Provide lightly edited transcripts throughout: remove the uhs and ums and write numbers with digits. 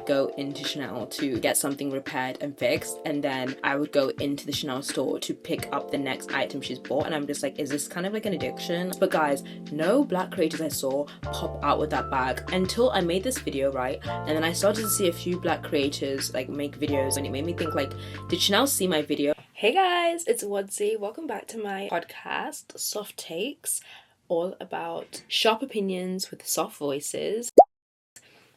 go into Chanel to get something repaired and fixed, and then I would go into the Chanel store to pick up the next item she's bought, and I'm just like, is this kind of like an addiction? But guys, no black creators I saw pop out with that bag until I made this video, right? And then I started to see a few black creators like make videos, and it made me think like, did Chanel see my video? Hey guys, it's Wadzi. Welcome back to my podcast, Soft Takes, all about sharp opinions with soft voices.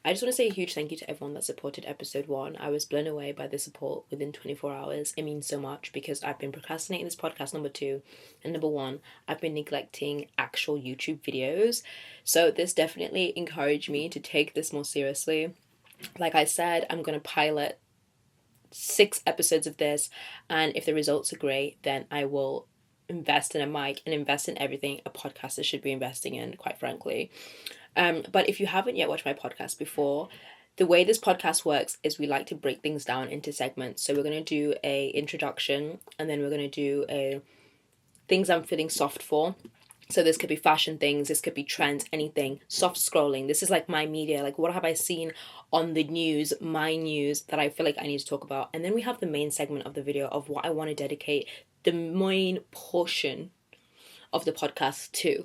I just want to say a huge thank you to everyone that supported episode 1. I was blown away by the support within 24 hours. It means so much because I've been procrastinating this podcast, number 2. And number 1, I've been neglecting actual YouTube videos. So this definitely encouraged me to take this more seriously. Like I said, I'm going to pilot 6 episodes of this. And if the results are great, then I will invest in a mic and invest in everything a podcaster should be investing in, quite frankly. But if you haven't yet watched my podcast before, the way this podcast works is we like to break things down into segments. So we're going to do a introduction, and then we're going to do a things I'm feeling soft for. So this could be fashion things, this could be trends, anything, soft scrolling. This is like my media, like what have I seen on the news, my news, that I feel like I need to talk about. And then we have the main segment of the video of what I want to dedicate the main portion of the podcast to.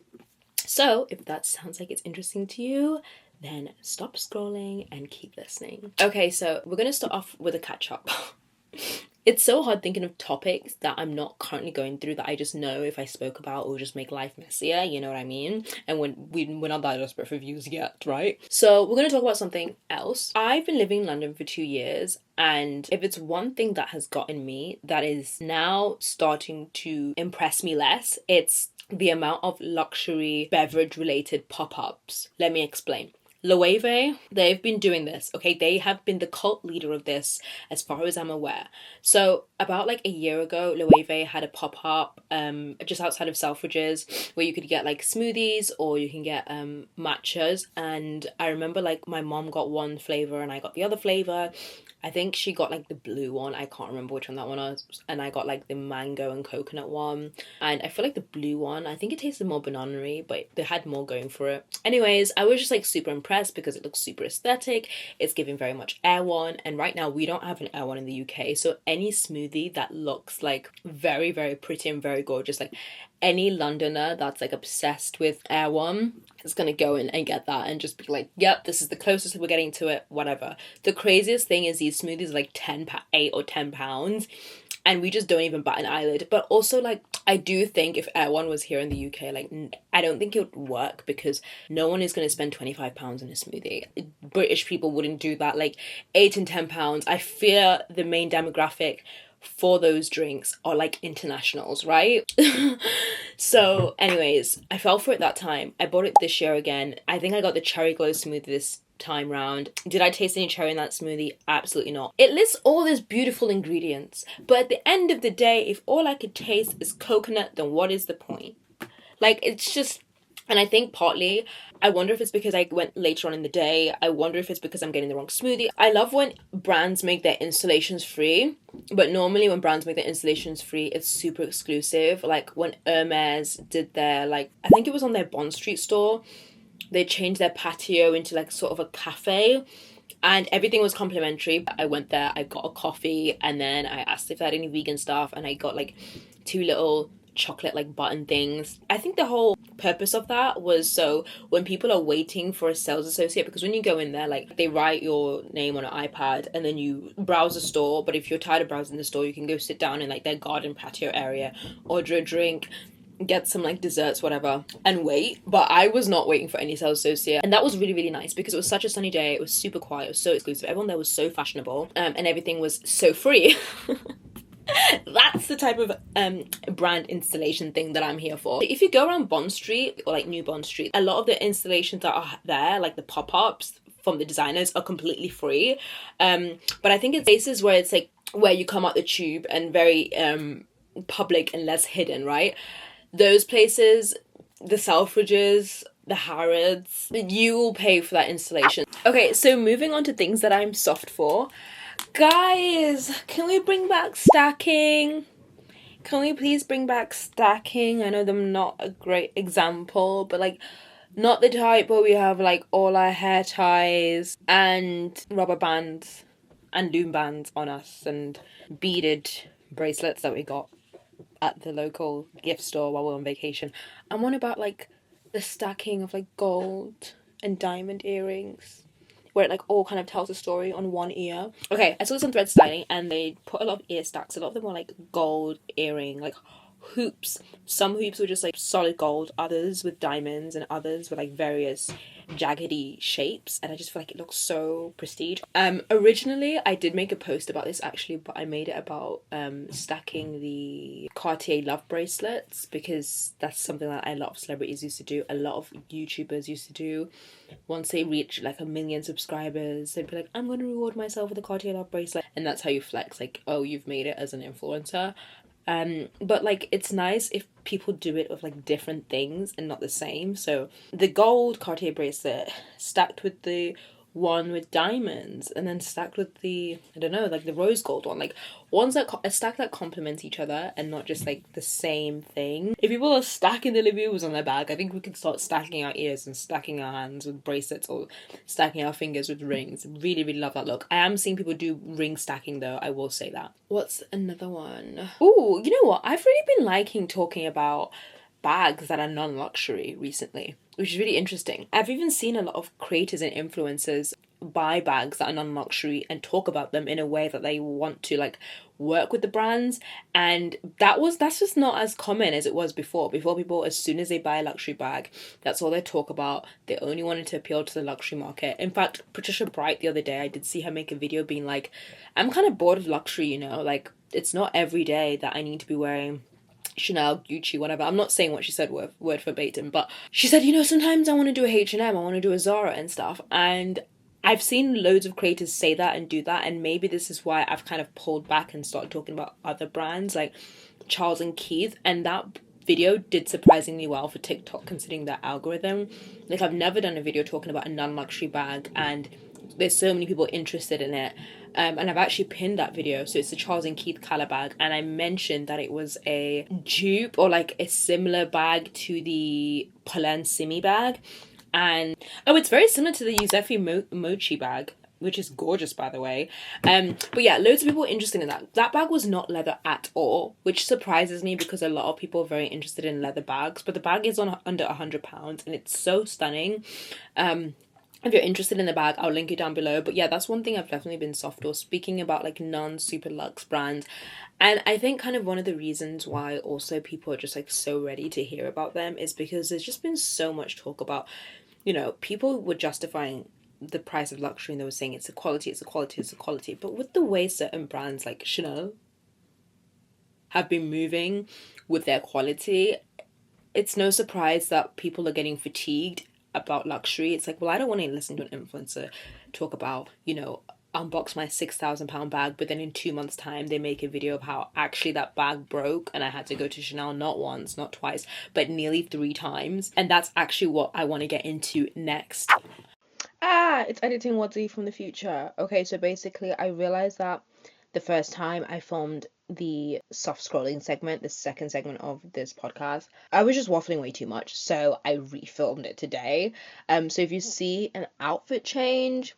So if that sounds like it's interesting to you, then stop scrolling and keep listening. Okay, so we're going to start off with a catch up. It's so hard thinking of topics that I'm not currently going through that I just know if I spoke about will just make life messier, you know what I mean? And we're not that desperate for views yet, right? So we're going to talk about something else. I've been living in London for 2 years, and if it's one thing that has gotten me that is now starting to impress me less, it's the amount of luxury beverage related pop-ups. Let me explain. Loewe, they've been doing this, okay? They have been the cult leader of this as far as I'm aware. So about like a year ago, Loewe had a pop-up just outside of Selfridges where you could get like smoothies or you can get matchas. And I remember like my mom got one flavour and I got the other flavour. I think she got like the blue one. I can't remember which one that one was. And I got like the mango and coconut one. And I feel like the blue one, I think it tasted more banana-y, but they had more going for it. Anyways, I was just like super impressed because it looks super aesthetic. It's giving very much Air One. And right now we don't have an Air One in the UK. So any smoothie that looks like very, very pretty and very gorgeous, like any Londoner that's like obsessed with Air One is gonna go in and get that and just be like, yep, this is the closest we're getting to it, whatever. The craziest thing is these smoothies are like 8 or 10 pounds and we just don't even bat an eyelid. But also like I do think if Air One was here in the UK, like I don't think it would work because no one is going to spend £25 on a smoothie. British people wouldn't do that. Like 8 and 10 pounds, I fear the main demographic for those drinks are like internationals, right? So anyways, I fell for it that time. I bought it this year again. I think I got the cherry glow smoothie this time round. Did I taste any cherry in that smoothie? Absolutely not. It lists all these beautiful ingredients, but at the end of the day, if all I could taste is coconut, then what is the point? Like, it's just... And I think partly, I wonder if it's because I went later on in the day. I wonder if it's because I'm getting the wrong smoothie. I love when brands make their installations free, but normally when brands make their installations free, it's super exclusive. Like when Hermès did their, like, I think it was on their Bond Street store, they changed their patio into like sort of a cafe and everything was complimentary. I went there, I got a coffee, and then I asked if they had any vegan stuff, and I got like 2 little chocolate like button things. I think the whole purpose of that was so when people are waiting for a sales associate, because when you go in there, like they write your name on an iPad and then you browse the store, but if you're tired of browsing the store, you can go sit down in like their garden patio area, order a drink, get some like desserts, whatever, and wait. But I was not waiting for any sales associate, and that was really, really nice because it was such a sunny day. It was super quiet, it was so exclusive, everyone there was so fashionable, and everything was so free. That's the type of brand installation thing that I'm here for. If you go around Bond Street or like New Bond Street, a lot of the installations that are there, like the pop-ups from the designers, are completely free. But I think it's places where it's like where you come out the tube and very public and less hidden, right? Those places, the Selfridges, the Harrods, you will pay for that installation. Okay, so moving on to things that I'm soft for. Guys, can we bring back stacking? Can we please bring back stacking? I know I'm not a great example, but like Not the type where we have like all our hair ties and rubber bands and loom bands on us and beaded bracelets that we got at the local gift store while we were on vacation. I'm on about like the stacking of like gold and diamond earrings where it like all kind of tells a story on one ear. Okay, I saw this on thread styling and they put a lot of ear stacks. A lot of them were like gold earring, like hoops. Some hoops were just like solid gold, others with diamonds, and others with like various jaggedy shapes, and I just feel like it looks so prestige. Originally I did make a post about this actually, but I made it about stacking the Cartier love bracelets, because that's something that a lot of celebrities used to do, a lot of YouTubers used to do. Once they reach like 1 million subscribers, they'd be like, I'm going to reward myself with a Cartier love bracelet, and that's how you flex, like, oh, you've made it as an influencer. But like it's nice if people do it with like different things and not the same. So the gold Cartier bracelet stacked with the one with diamonds, and then stacked with the, I don't know, like the rose gold one, like ones that a stack that complements each other and not just like the same thing. If people are stacking the Libu's on their bag, I think we could start stacking our ears and stacking our hands with bracelets, or stacking our fingers with rings. Really, really love that look. I am seeing people do ring stacking though, I will say that. What's another one? Ooh, you know what? I've really been liking talking about bags that are non-luxury recently, which is really interesting. I've even seen a lot of creators and influencers buy bags that are non-luxury and talk about them in a way that they want to like work with the brands, and that's just not as common as it was before. Before, people, as soon as they buy a luxury bag, that's all they talk about. They only wanted to appeal to the luxury market. In fact, Patricia Bright the other day, I did see her make a video being like, I'm kind of bored of luxury, you know, like it's not every day that I need to be wearing Chanel, Gucci, whatever. I'm not saying what she said word verbatim, but she said, you know, sometimes I want to do a H&M, I want to do a Zara and stuff. And I've seen loads of creators say that and do that, and maybe this is why I've kind of pulled back and started talking about other brands like Charles and Keith, and that video did surprisingly well for TikTok considering their algorithm. Like, I've never done a video talking about a non-luxury bag, and there's so many people interested in it. And I've actually pinned that video. So it's the Charles and Keith Color bag, and I mentioned that it was a dupe or like a similar bag to the Polan Simi bag. And oh, it's very similar to the Yuzefi Mochi bag, which is gorgeous, by the way. But yeah, loads of people were interested in that. That bag was not leather at all, which surprises me because a lot of people are very interested in leather bags. But the bag is on under £100, and it's so stunning. If you're interested in the bag, I'll link it down below. But yeah, that's one thing I've definitely been soft on, speaking about like non-super luxe brands. And I think kind of one of the reasons why also people are just like so ready to hear about them is because there's just been so much talk about, you know, people were justifying the price of luxury and they were saying it's the quality, it's the quality, it's the quality. But with the way certain brands like Chanel have been moving with their quality, it's no surprise that people are getting fatigued about luxury. It's like, well, I don't want to listen to an influencer talk about, you know, unbox my £6,000 bag, but then in 2 months time they make a video of how actually that bag broke and I had to go to Chanel not once, not twice, but nearly 3 times. And that's actually what I want to get into next. It's editing Wadzi from the future. Okay, so basically I realized that the first time I filmed the soft scrolling segment, the second segment of this podcast, I was just waffling way too much, so I refilmed it today. So if you see an outfit change,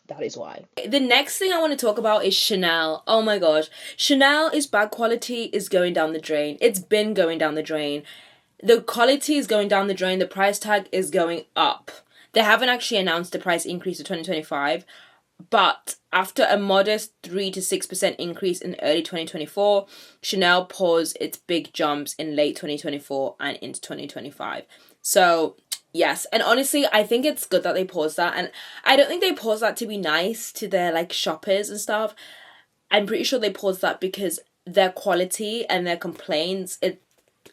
that is why. The next thing I want to talk about is Chanel. Oh my gosh. Chanel's bag quality is going down the drain. It's been going down the drain. The quality is going down the drain. The price tag is going up. They haven't actually announced the price increase for 2025, but after a modest 3 to 6% increase in early 2024, Chanel paused its big jumps in late 2024 and into 2025. So yes, and honestly, I think it's good that they paused that, and I don't think they paused that to be nice to their like shoppers and stuff. I'm pretty sure they paused that because their quality and their complaints,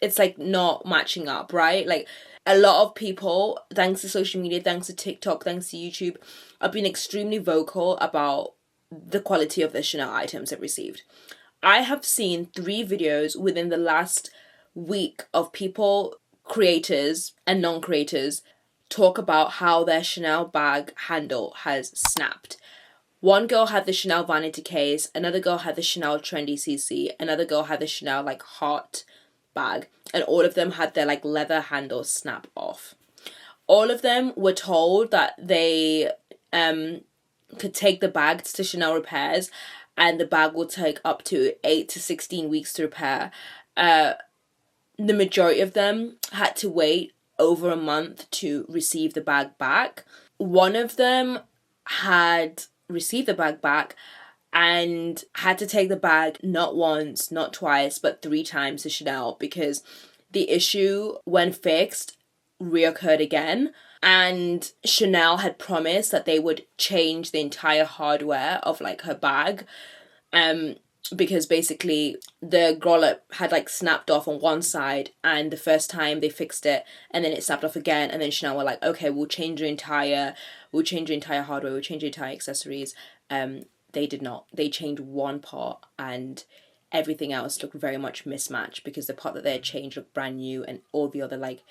it's like not matching up, right? Like, a lot of people, thanks to social media, thanks to TikTok, thanks to YouTube, have been extremely vocal about the quality of the Chanel items they've received. I have seen 3 videos within the last week of people, creators and non-creators, talk about how their Chanel bag handle has snapped. One girl had the Chanel Vanity case, another girl had the Chanel Trendy CC, another girl had the Chanel like Heart bag, and all of them had their like leather handles snap off. all of them were told that they could take the bag to Chanel repairs, and the bag will take up to 8 to 16 weeks to repair. The majority of them had to wait over a month to receive the bag back. One of them had received the bag back and had to take the bag not once, not twice, but 3 times to Chanel, because the issue, when fixed, reoccurred again. And Chanel had promised that they would change the entire hardware of like her bag, because basically the grommet had like snapped off on one side, and the first time they fixed it and then it snapped off again, and then Chanel were like, okay, we'll change your entire hardware, we'll change your entire accessories. They did not. They changed one part, and everything else looked very much mismatched, because the part that they had changed looked brand new, and all the other like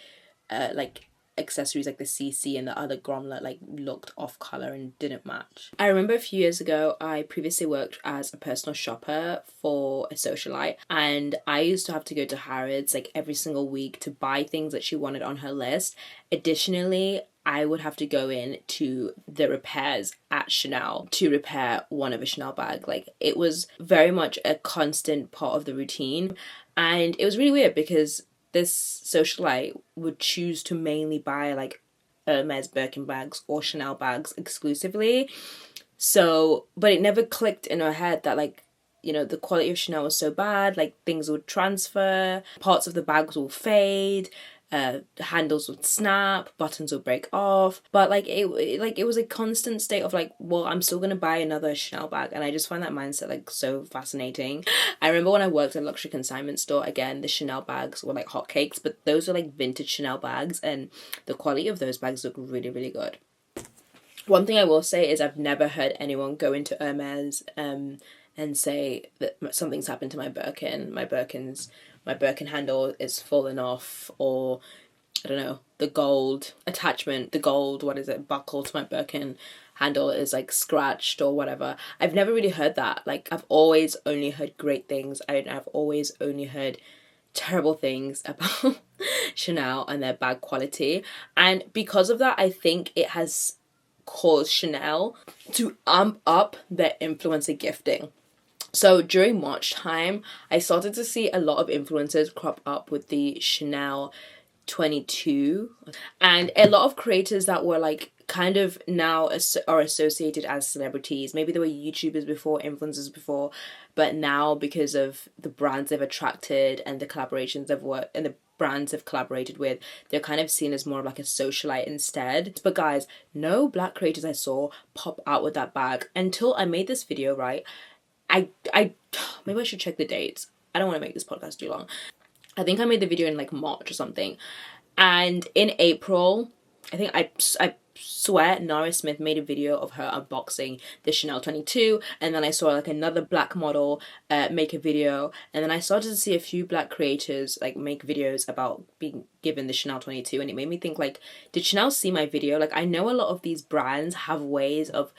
accessories like the CC and the other grommet like looked off color and didn't match. I remember a few years ago, I previously worked as a personal shopper for a socialite, and I used to have to go to Harrods like every single week to buy things that she wanted on her list. Additionally, I would have to go in to the repairs at Chanel to repair one of a Chanel bag. Like, it was very much a constant part of the routine, and it was really weird because this socialite would choose to mainly buy like Hermès Birkin bags or Chanel bags exclusively. So, but it never clicked in her head that like, you know, the quality of Chanel was so bad, like things would transfer, parts of the bags will fade, handles would snap, buttons would break off. But like it was a constant state of like, well, I'm still gonna buy another Chanel bag, and I just find that mindset like so fascinating. I remember when I worked at a luxury consignment store, again, the Chanel bags were like hotcakes, but those are like vintage Chanel bags, and the quality of those bags look really, really good. One thing I will say is I've never heard anyone go into Hermès and say that something's happened to my Birkin. My Birkin handle is fallen off, or I don't know, the gold attachment, buckle to my Birkin handle is like scratched or whatever. I've never really heard that. Like, I've always only heard great things. I've always only heard terrible things about Chanel and their bag quality. And because of that, I think it has caused Chanel to amp up their influencer gifting. So during March time, I started to see a lot of influencers crop up with the Chanel 22, and a lot of creators that were like kind of now are associated as celebrities. Maybe they were YouTubers before, influencers before, but now because of the brands they've attracted and the collaborations they've worked and the brands they've collaborated with, they're kind of seen as more of like a socialite instead. But guys, no black creators I saw pop out with that bag until I made this video, right? I maybe I should check the dates. I don't want to make this podcast too long. I think I made the video in like March or something, and in April, I think I swear Nara Smith made a video of her unboxing the Chanel 22, and then I saw like another black model make a video, and then I started to see a few black creators like make videos about being given the Chanel 22, and it made me think like, did Chanel see my video? Like, I know a lot of these brands have ways of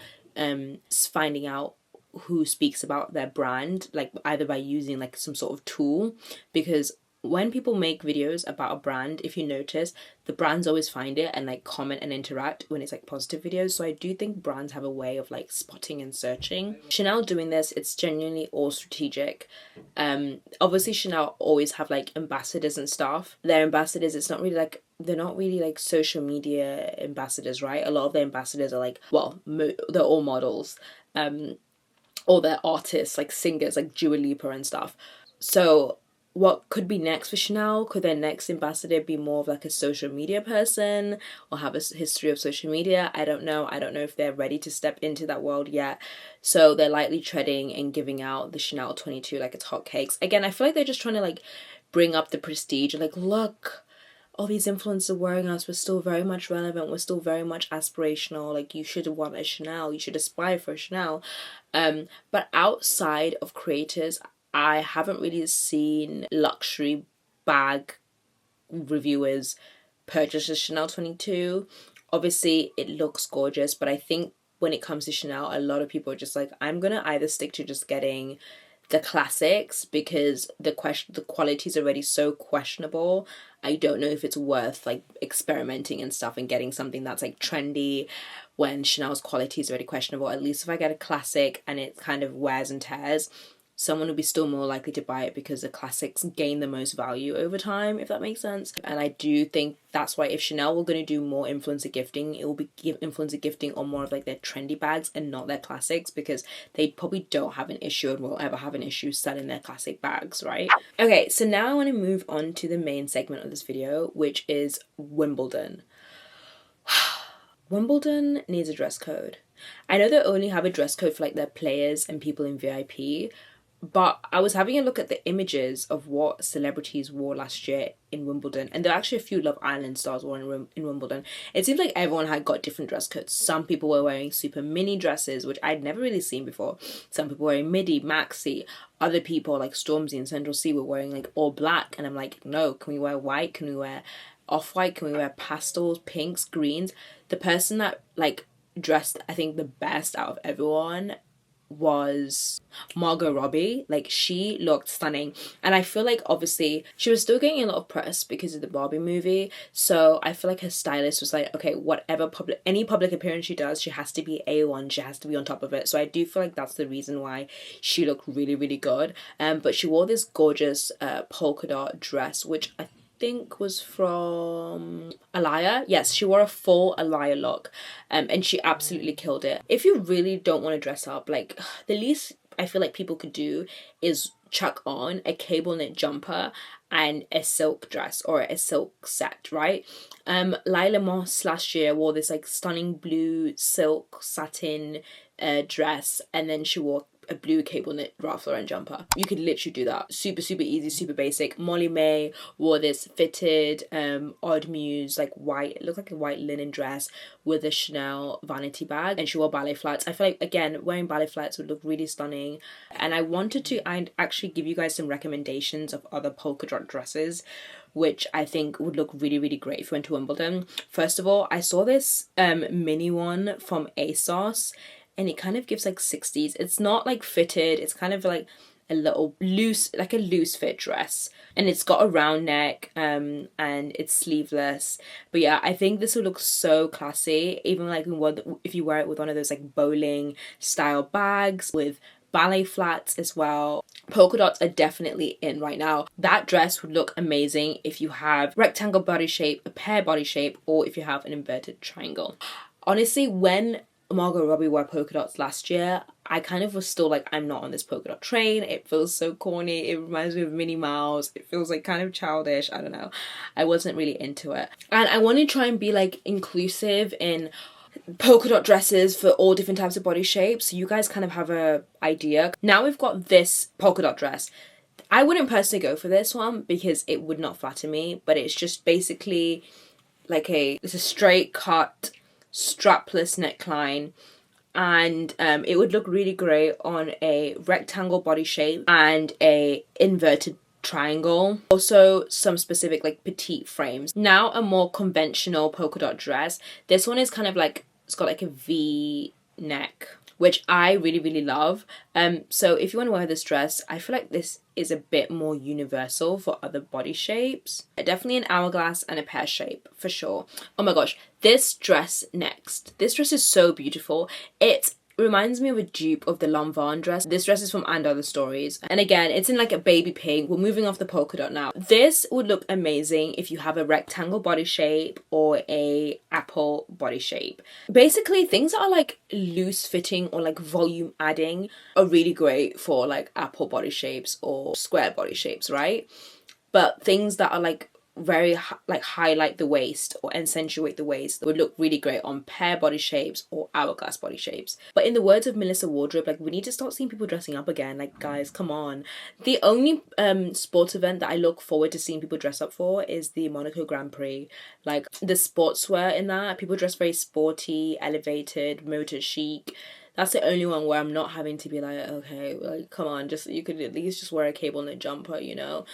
finding out who speaks about their brand, like either by using like some sort of tool, because when people make videos about a brand, if you notice, the brands always find it and like comment and interact when it's like positive videos. So I do think brands have a way of like spotting and searching. Chanel doing this, it's genuinely all strategic. Obviously Chanel always have like ambassadors and stuff. Their ambassadors, it's not really like, they're not really like social media ambassadors, right? A lot of their ambassadors are like, well, they're all models, or they're artists, like singers, like jewellery and stuff. So what could be next for Chanel? Could their next ambassador be more of like a social media person or have a history of social media? I don't know. I don't know if they're ready to step into that world yet. So they're lightly treading and giving out the Chanel 22 like it's hotcakes. Again, I feel like they're just trying to like bring up the prestige. Like, look, all these influencers are wearing us. We're still very much relevant. We're still very much aspirational. Like, you should want a Chanel. You should aspire for a Chanel. But outside of creators, I haven't really seen luxury bag reviewers purchase a Chanel 22. Obviously, it looks gorgeous, but I think when it comes to Chanel, a lot of people are just like, I'm gonna either stick to just getting the classics because the quality is already so questionable. I don't know if it's worth like experimenting and stuff and getting something that's like trendy when Chanel's quality is already questionable. At least if I get a classic and it kind of wears and tears, someone will be still more likely to buy it because the classics gain the most value over time, if that makes sense. And I do think that's why if Chanel were going to do more influencer gifting, it will be influencer gifting on more of like their trendy bags and not their classics, because they probably don't have an issue and will ever have an issue selling their classic bags, right? Okay, so now I want to move on to the main segment of this video, which is Wimbledon. Wimbledon needs a dress code. I know they only have a dress code for like their players and people in VIP, but I was having a look at the images of what celebrities wore last year in Wimbledon, and there are actually a few Love Island stars wore in Wimbledon. It seems like everyone had got different dress codes. Some people were wearing super mini dresses, which I'd never really seen before. Some people were wearing midi, maxi. Other people like Stormzy and Central C were wearing like all black, and I'm like, no, can we wear white? Can we wear off-white? Can we wear pastels, pinks, greens? The person that like dressed, I think, the best out of everyone was Margot Robbie. Like, she looked stunning, and I feel like obviously she was still getting a lot of press because of the Barbie movie, so I feel like her stylist was like, okay, whatever any public appearance she does, she has to be A1, she has to be on top of it. So I do feel like that's the reason why she looked really, really good. But she wore this gorgeous polka dot dress, which I think was from Alaya. Yes, she wore a full Alaya look, and she absolutely killed it. If you really don't want to dress up, like, the least I feel like people could do is chuck on a cable knit jumper and a silk dress or a silk set, right? Lila Moss last year wore this like stunning blue silk satin dress, and then she wore a blue cable knit Ralph Lauren jumper. You could literally do that. Super, super easy, super basic. Molly May wore this fitted Odd Muse like white, it looked like a white linen dress with a Chanel vanity bag, and she wore ballet flats. I feel like, again, wearing ballet flats would look really stunning. And I wanted to actually give you guys some recommendations of other polka dot dresses which I think would look really, really great if you went to Wimbledon. First of all, I saw this mini one from ASOS, and it kind of gives like 60s. It's not like fitted, it's kind of like a little loose, like a loose fit dress, and it's got a round neck and it's sleeveless. But yeah, I think this will look so classy, even like if you wear it with one of those like bowling style bags with ballet flats as well. Polka dots are definitely in right now. That dress would look amazing if you have rectangle body shape, a pear body shape, or if you have an inverted triangle. Honestly, when Margot Robbie wore polka dots last year, I kind of was still like, I'm not on this polka dot train. It feels so corny. It reminds me of Minnie Mouse. It feels like kind of childish. I don't know. I wasn't really into it. And I want to try and be like inclusive in polka dot dresses for all different types of body shapes, so you guys kind of have a idea. Now we've got this polka dot dress. I wouldn't personally go for this one because it would not flatter me, but it's just basically like it's a straight cut strapless neckline, and it would look really great on a rectangle body shape and a inverted triangle. Also some specific like petite frames. Now a more conventional polka dot dress. This one is kind of like, it's got like a V neck, which I really, really love. So if you want to wear this dress, I feel like this is a bit more universal for other body shapes. Definitely an hourglass and a pear shape for sure. Oh my gosh, this dress next. This dress is so beautiful. It reminds me of a dupe of the Lanvin dress. This dress is from And Other Stories, and again, it's in like a baby pink. We're moving off the polka dot now. This would look amazing if you have a rectangle body shape or a apple body shape. Basically, things that are like loose fitting or like volume adding are really great for like apple body shapes or square body shapes, right? But things that are like very like highlight the waist or accentuate the waist that would look really great on pear body shapes or hourglass body shapes. But in the words of Melissa Wardrobe, like, we need to start seeing people dressing up again. Like, guys, come on. The only sports event that I look forward to seeing people dress up for is the Monaco Grand Prix. Like, the sportswear in that, people dress very sporty, elevated, motor chic. That's the only one where I'm not having to be like, okay, like, come on, just, you could at least just wear a cable knit jumper, you know?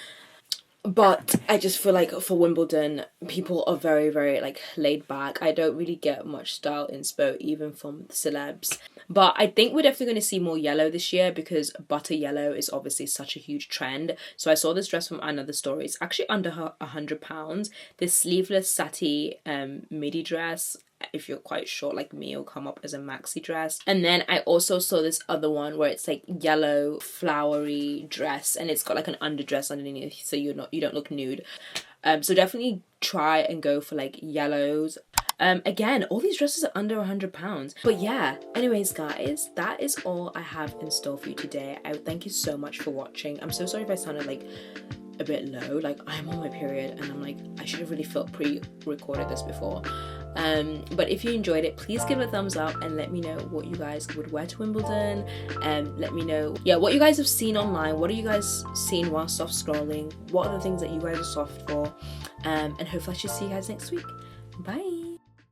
But I just feel like for Wimbledon, people are very, very like laid back. I don't really get much style inspo even from celebs. But I think we're definitely going to see more yellow this year because butter yellow is obviously such a huge trend. So I saw this dress from another story. It's actually under £100. This sleeveless satin midi dress. If you're quite short like me, it'll come up as a maxi dress. And then I also saw this other one where it's like yellow flowery dress and it's got like an underdress underneath so you don't look nude. So definitely try and go for like yellows. Again, all these dresses are under £100. But yeah, anyways guys, that is all I have in store for you today. I thank you so much for watching. I'm so sorry if I sounded like a bit low. Like, I'm on my period and I'm like, I should have really pre-recorded this before. But if you enjoyed it, please give it a thumbs up and let me know what you guys would wear to Wimbledon, and let me know what you guys have seen online. What are you guys seeing while soft scrolling? What are the things that you guys are soft for? And hopefully I should see you guys next week.